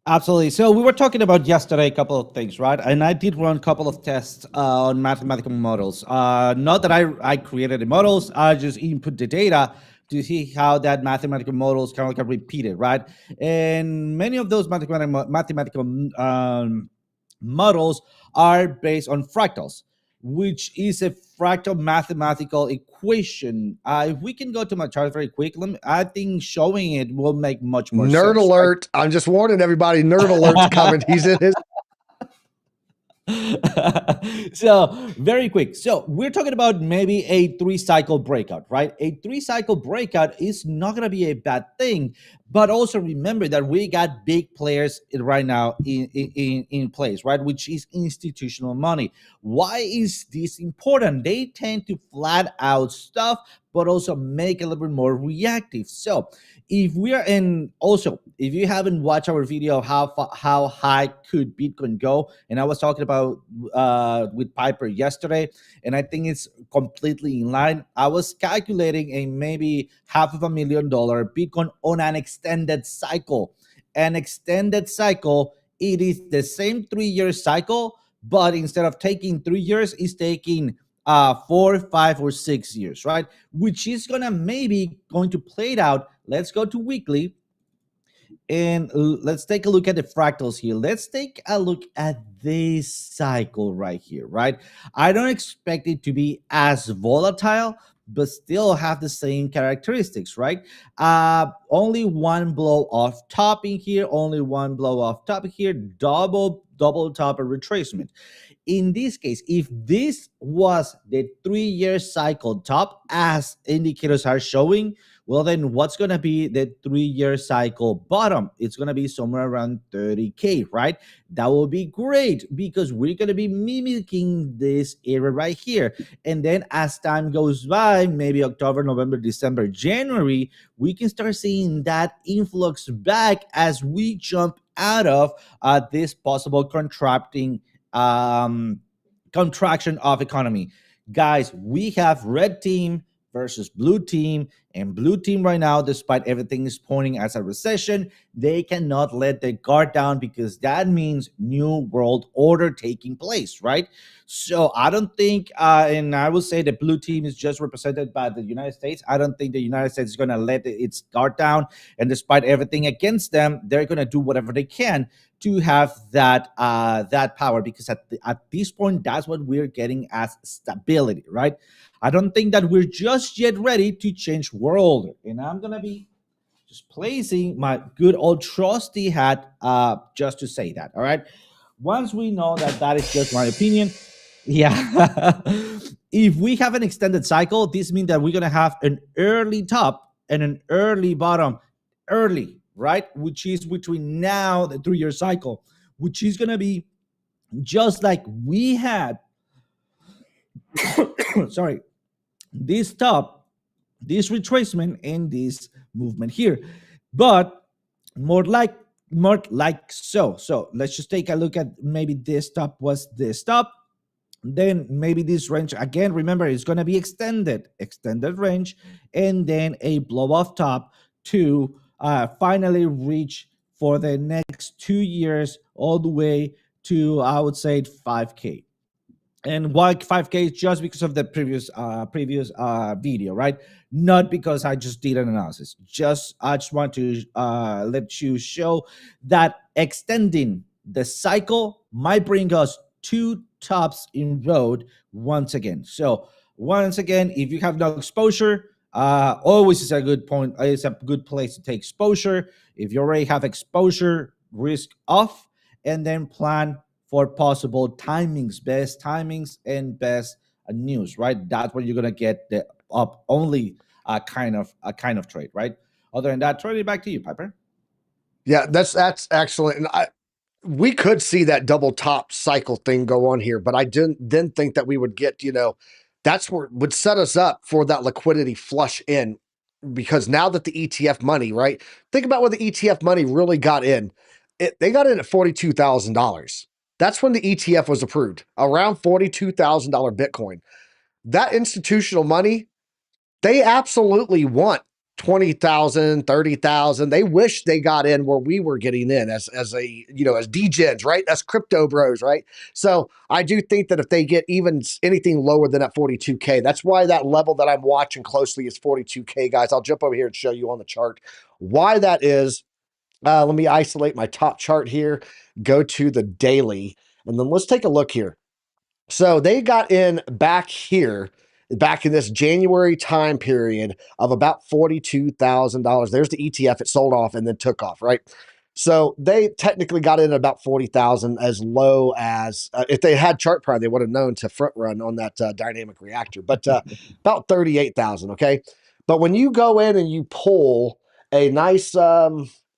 Absolutely. So we were talking about yesterday a couple of things, right? And I did run a couple of tests on mathematical models. Not that I created the models, I just input the data. to see how that mathematical models kind of like are repeated, right? And many of those mathematical models are based on fractals, which is a fractal mathematical equation. If we can go to my chart very quick, I think showing it will make much more Nerd sense. alert. Right? I'm just warning everybody, nerd alert's coming. He's in his so very quick. So we're talking about maybe a 3-cycle breakout, right? A 3-cycle breakout is not going to be a bad thing, but also remember that we got big players right now in place, right? Which is institutional money. Why is this important? They tend to flat out stuff, but also make a little bit more reactive. So if we are in, also if you haven't watched our video of how high could Bitcoin go, and I was talking about with Piper yesterday, and I think it's completely in line. I was calculating a maybe $500,000 Bitcoin on an extended cycle. An extended cycle, it is the same 3-year cycle, but instead of taking 3 years, it's taking 4, 5, or 6 years, right? Which is gonna maybe going to play it out. Let's go to weekly, and let's take a look at the fractals here. Let's take a look at this cycle right here, right? I don't expect it to be as volatile, but still have the same characteristics, right? Only one blow off top in here, only one blow off top here, double top of retracement. In this case, if this was the 3-year cycle top, as indicators are showing, well, then what's going to be the 3-year cycle bottom? It's going to be somewhere around 30K, right? That will be great because we're going to be mimicking this area right here. And then as time goes by, maybe October, November, December, January, we can start seeing that influx back as we jump out of this possible contraction of economy. Guys, we have red team versus blue team, and blue team right now, despite everything is pointing as a recession, they cannot let their guard down because that means new world order taking place, right? So I don't think, and I will say the blue team is just represented by the United States. I don't think the United States is going to let its guard down, and despite everything against them, they're going to do whatever they can to have that power, because at this point, that's what we're getting as stability, right? I don't think that we're just yet ready to change world, and I'm gonna be just placing my good old trusty hat just to say that. All right. Once we know that that is just my opinion, yeah. If we have an extended cycle, this means that we're gonna have an early top and an early bottom, early, right? Which is between now the 3-year cycle, which is gonna be just like we had. Sorry, this top, this retracement, and this movement here, but more like so. So let's just take a look at maybe this top was this top, then maybe this range again. Remember, it's going to be extended range, and then a blow off top to finally reach for the next 2 years all the way to, I would say, 5K. And why 5K? Just because of the previous video, right? Not because I just did an analysis. I just want to let you show that extending the cycle might bring us 2 tops in road once again. So once again, if you have no exposure, always is a good point. It's a good place to take exposure. If you already have exposure, risk off, and then plan for possible timings, best timings, and best news, right? That's when you're gonna get the up only kind of trade, right? Other than that, trade it back to you, Piper. Yeah, that's excellent. And we could see that double top cycle thing go on here, but I didn't think that we would get, that's where would set us up for that liquidity flush in, because now that the ETF money, right? Think about where the ETF money really got in. They got in at $42,000. That's when the ETF was approved, around $42,000 Bitcoin. That institutional money, they absolutely want 20,000, 30,000. They wish they got in where we were getting in as a, as degens, right? As crypto bros, right? So I do think that if they get even anything lower than that 42K, that's why that level that I'm watching closely is 42K, guys. I'll jump over here and show you on the chart why that is. Let me isolate my top chart here, go to the daily, and then let's take a look here. So they got in back here, back in this January time period of about $42,000. There's the ETF. It sold off and then took off, right? So they technically got in at about 40,000, as low as if they had chart prime, they would have known to front run on that dynamic reactor, but about 38,000. Okay. But when you go in and you pull a nice, let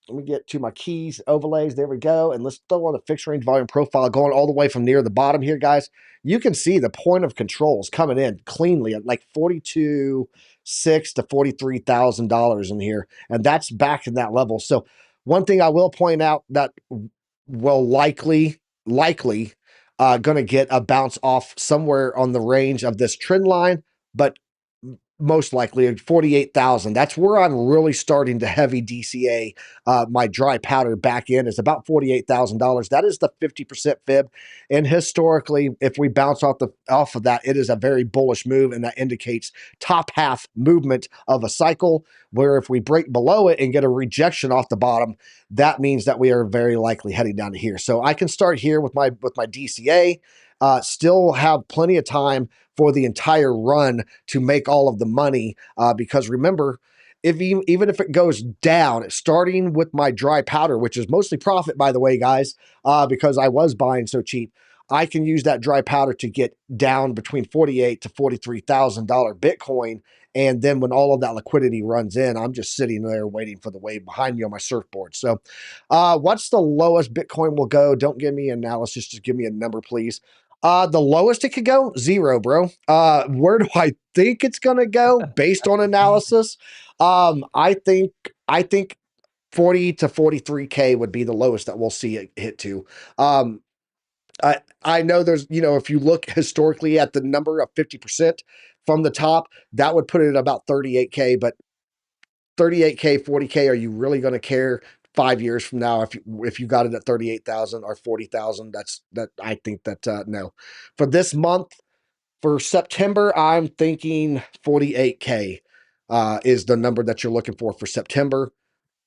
me get to my keys, overlays. There we go. And let's throw on the fixed range volume profile going all the way from near the bottom here, guys. You can see the point of controls coming in cleanly at like $42,600 to $43,000 in here. And that's back in that level. So one thing I will point out that will likely going to get a bounce off somewhere on the range of this trend line, but most likely 48,000. That's where I'm really starting to heavy DCA my dry powder back in. Is about $48,000. That is the 50% fib. And historically, if we bounce off of that, it is a very bullish move, and that indicates top half movement of a cycle. Where if we break below it and get a rejection off the bottom, that means that we are very likely heading down to here. So I can start here with my DCA. Still have plenty of time for the entire run to make all of the money, because remember, even if it goes down, starting with my dry powder, which is mostly profit, by the way, guys, because I was buying so cheap, I can use that dry powder to get down between $48,000 to $43,000 Bitcoin. And then when all of that liquidity runs in, I'm just sitting there waiting for the wave behind me on my surfboard. So what's the lowest Bitcoin will go? Don't give me analysis. Just give me a number, please. The lowest it could go, 0, bro. Where do I think it's going to go based on analysis? I think 40 to 43K would be the lowest that we'll see it hit to. I know there's, if you look historically at the number of 50% from the top, that would put it at about 38K, but 38K, 40K, are you really going to care 5 years from now if you got it at 38,000 or 40,000? I think that no. For this month, for September, I'm thinking 48K is the number that you're looking for September.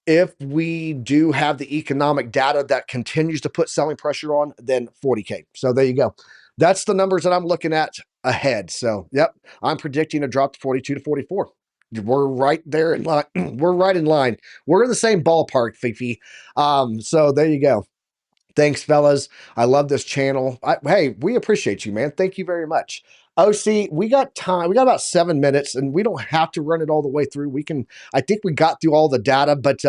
If we do have the economic data that continues to put selling pressure on, then 40K. So there you go. That's the numbers that I'm looking at ahead. So, yep, I'm predicting a drop to 42 to 44. We're right there in line. We're right in line. We're in the same ballpark, Fifi. So there you go. Thanks, fellas. I love this channel. Hey, we appreciate you, man. Thank you very much. OC, we got time. We got about 7 minutes, and we don't have to run it all the way through. I think we got through all the data, but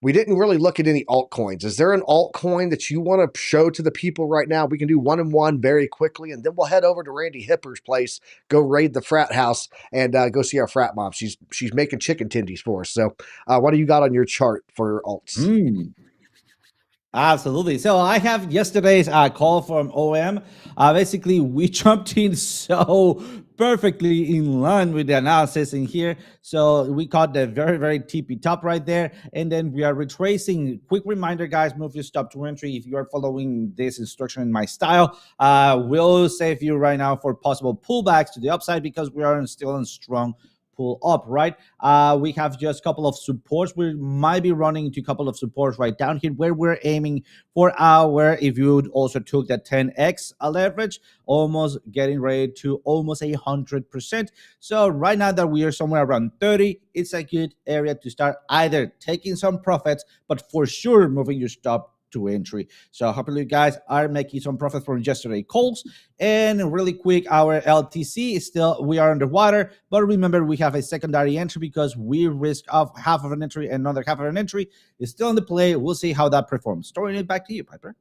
we didn't really look at any altcoins. Is there an altcoin that you want to show to the people right now? We can do one-on-one very quickly, and then we'll head over to Randy Hipper's place, go raid the frat house, and go see our frat mom. She's making chicken tendies for us. So what do you got on your chart for alts? Absolutely. So I have yesterday's call from OM. Basically, we jumped in so perfectly in line with the analysis in here. So we caught the very, very TP top right there. And then we are retracing. Quick reminder, guys, move your stop to entry. If you are following this instruction in my style, we'll save you right now for possible pullbacks to the upside, because we are still in strong pull up, right? We have just a couple of supports. We might be running into a couple of supports right down here where we're aiming for our, if you also took that 10x leverage, almost getting ready to almost 100%. So right now that we are somewhere around 30, it's a good area to start either taking some profits, but for sure moving your stop to entry. So hopefully you guys are making some profit from yesterday calls. And really quick, our LTC is still, we are underwater, but remember we have a secondary entry because we risk of half of an entry and another half of an entry is still in the play. We'll see how that performs. Throwing it back to you, Piper.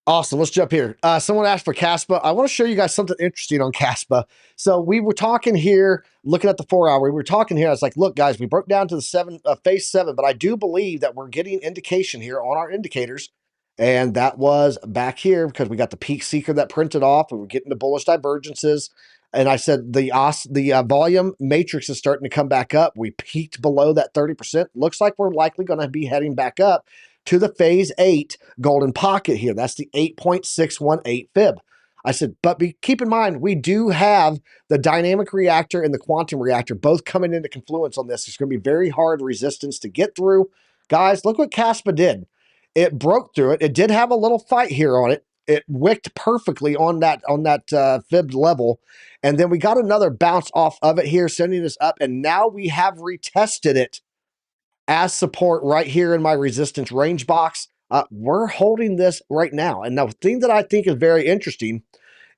Awesome. Let's jump here. Someone asked for Kaspa. I want to show you guys something interesting on Kaspa. So we were talking here, looking at the 4 hour. We were talking here. I was like, look, guys, we broke down to the phase 7, but I do believe that we're getting indication here on our indicators. And that was back here because we got the peak seeker that printed off. We were getting the bullish divergences. And I said the volume matrix is starting to come back up. We peaked below that 30%. Looks like we're likely going to be heading back up to the phase 8 golden pocket here. That's the 8.618 fib. I said, but keep in mind, we do have the dynamic reactor and the quantum reactor both coming into confluence on this. It's going to be very hard resistance to get through. Guys, look what Caspa did. It broke through it. It did have a little fight here on it. It wicked perfectly on that fib level. And then we got another bounce off of it here, sending us up. And now we have retested it as support right here in my resistance range box. We're holding this right now. And the thing that I think is very interesting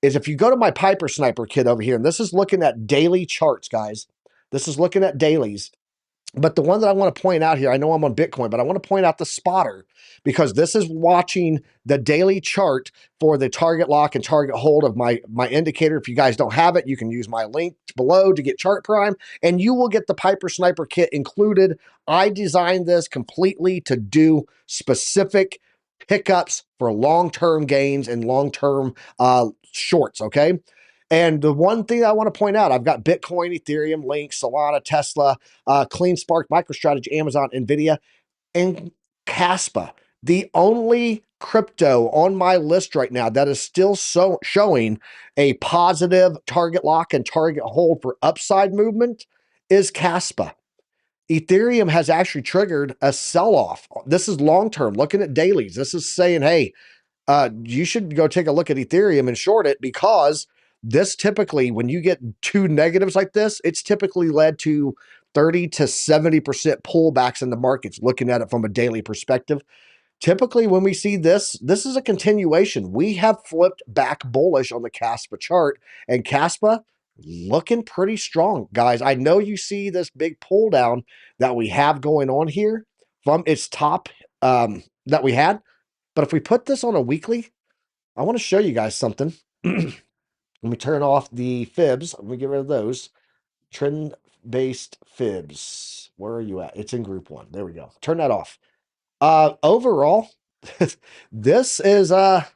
is if you go to my Piper Sniper kit over here, and this is looking at daily charts, guys. This is looking at dailies. But the one that I want to point out here, I know I'm on Bitcoin, but I want to point out the spotter because this is watching the daily chart for the target lock and target hold of my indicator. If you guys don't have it, you can use my link below to get Chart Prime, and you will get the Piper Sniper kit included. I designed this completely to do specific pickups for long-term gains and long-term shorts, okay? And the one thing I want to point out, I've got Bitcoin, Ethereum, Link, Solana, Tesla, CleanSpark, MicroStrategy, Amazon, NVIDIA, and Caspa. The only crypto on my list right now that is still showing a positive target lock and target hold for upside movement is Caspa. Ethereum has actually triggered a sell-off. This is long-term, looking at dailies. This is saying, hey, you should go take a look at Ethereum and short it because this typically, when you get two negatives like this, it's typically led to 30 to 70% pullbacks in the markets, looking at it from a daily perspective. Typically, when we see this, this is a continuation. We have flipped back bullish on the Caspa chart, and Caspa looking pretty strong, guys. I know you see this big pull down that we have going on here from its top that we had. But if we put this on a weekly, I want to show you guys something. Let me turn off the fibs. Let me get rid of those. Trend-based fibs. Where are you at? It's in group 1. There we go. Turn that off. Overall, this is a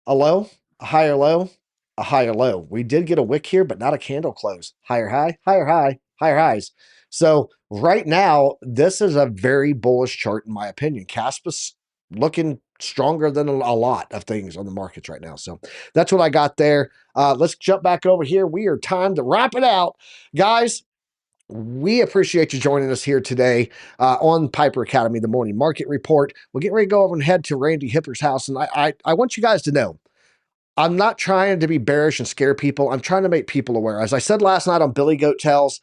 low, a higher low, a higher low. We did get a wick here, but not a candle close. Higher high, higher high, higher highs. So right now, this is a very bullish chart in my opinion. Caspa's looking stronger than a lot of things on the markets right now. So that's what I got there. Let's jump back over here. We are time to wrap it out. Guys, we appreciate you joining us here today on Piper Academy, the morning market report. We'll get ready to go over and head to Randy Hipper's house. And I want you guys to know, I'm not trying to be bearish and scare people. I'm trying to make people aware. As I said last night on Billy Goat Tales,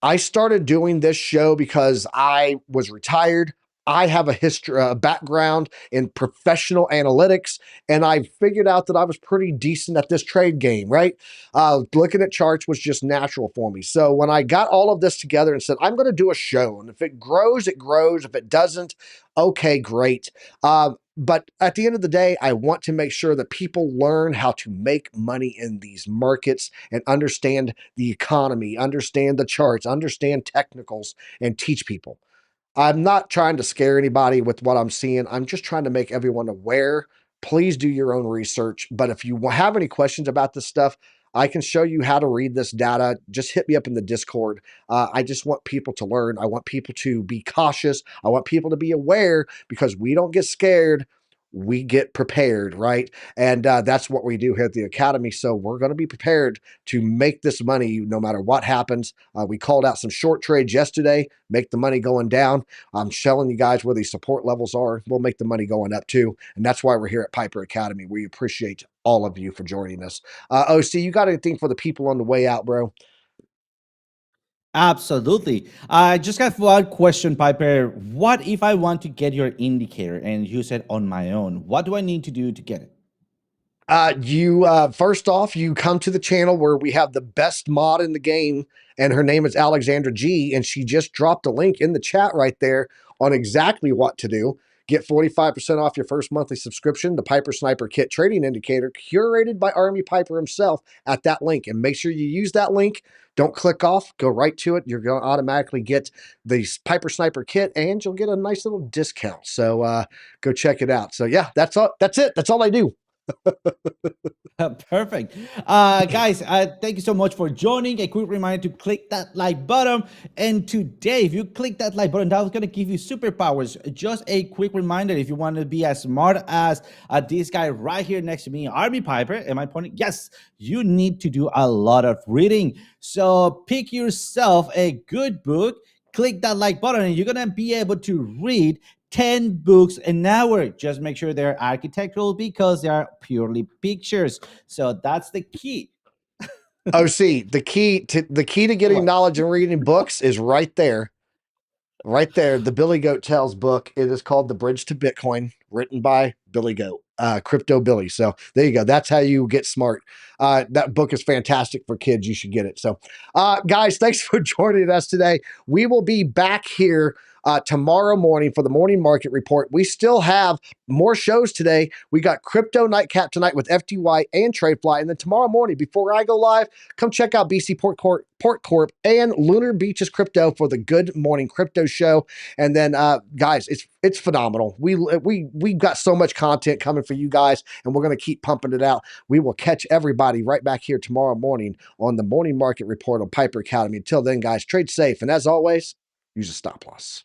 I started doing this show because I was retired. I have a history, a background in professional analytics, and I figured out that I was pretty decent at this trade game, right? Looking at charts was just natural for me. So when I got all of this together and said, I'm going to do a show, and if it grows, it grows. If it doesn't, okay, great. But at the end of the day, I want to make sure that people learn how to make money in these markets and understand the economy, understand the charts, understand technicals, and teach people. I'm not trying to scare anybody with what I'm seeing. I'm just trying to make everyone aware. Please do your own research. But if you have any questions about this stuff, I can show you how to read this data. Just hit me up in the Discord. I just want people to learn. I want people to be cautious. I want people to be aware because we don't get scared. We get prepared, right? And that's what we do here at the Academy. So we're going to be prepared to make this money no matter what happens. We called out some short trades yesterday, make the money going down. I'm showing you guys where these support levels are. We'll make the money going up too. And that's why we're here at Piper Academy. We appreciate all of you for joining us. OC, you got anything for the people on the way out, bro? Absolutely. I just got one question, Piper. What if I want to get your indicator and you said on my own? What do I need to do to get it? First off, you come to the channel where we have the best mod in the game, and her name is Alexandra G, and she just dropped a link in the chat right there on exactly what to do. Get 45% off your first monthly subscription, the Piper Sniper Kit Trading Indicator, curated by Army Piper himself at that link. And make sure you use that link. Don't click off. Go right to it. You're going to automatically get the Piper Sniper Kit, and you'll get a nice little discount. So go check it out. So yeah, that's all. That's it. That's all I do. Perfect. Guys, thank you so much for joining. A quick reminder to click that like button. And today, if you click that like button, that's going to give you superpowers. Just a quick reminder, if you want to be as smart as this guy right here next to me, Army Piper, am I pointing? Yes, you need to do a lot of reading. So pick yourself a good book, click that like button, and you're going to be able to read 10 books an hour. Just make sure they're architectural because they are purely pictures. So that's the key. OC, the key to getting knowledge and reading books is right there. Right there, the Billy Goat Tales book. It is called The Bridge to Bitcoin, written by Billy Goat, Crypto Billy. So there you go. That's how you get smart. That book is fantastic for kids. You should get it. So, guys, thanks for joining us today. We will be back here tomorrow morning for the morning market report. We still have more shows today. We got Crypto Nightcap tonight with FTY and TradeFly. And then tomorrow morning, before I go live, come check out BC Port Corp and Lunar Beaches Crypto for the Good Morning Crypto Show. And then, guys, it's phenomenal. We've got so much content coming for you guys, and we're going to keep pumping it out. We will catch everybody right back here tomorrow morning on the morning market report on Piper Academy. Until then, guys, trade safe. And as always, use a stop loss.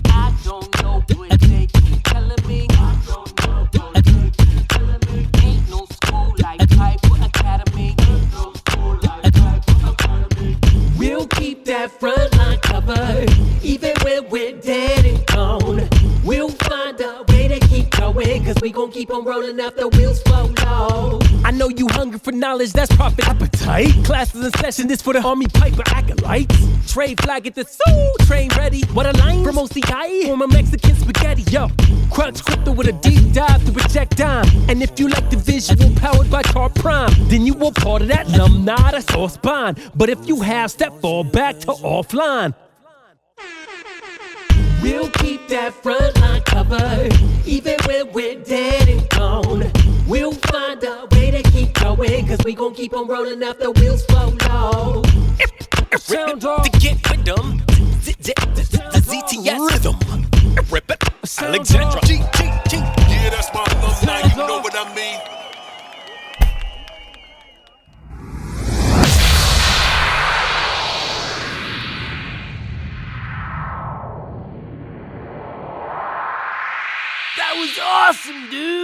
I don't know what they keep telling me. I don't know what they keep telling me. Ain't no school like Piper Academy. Ain't no school like Piper Academy. We'll keep that front line covered, even when we're dead and gone. We'll find a way to keep going, cause we gon' keep on rolling after the wheels fall low. I know you hungry for knowledge, that's profit appetite. Classes in session, this for the Army Piper acolytes. Trade flag at the soul, train ready. What a line from OCI, form a Mexican spaghetti. Yo, crunch crypto with a deep dive to project dime. And if you like the visual powered by Car Prime, then you were part of that alumni, that's all spine. But if you have step, fall back to offline. We'll keep that front line covered, even when we're dead and gone. We'll find a way to keep going, cause we gon' keep on rolling after the wheels fall low. Sound off to get rhythm, the ZTS rhythm. Rip it, Alexandra. Yeah, that's my alumni, you know what I mean? That was awesome, dude!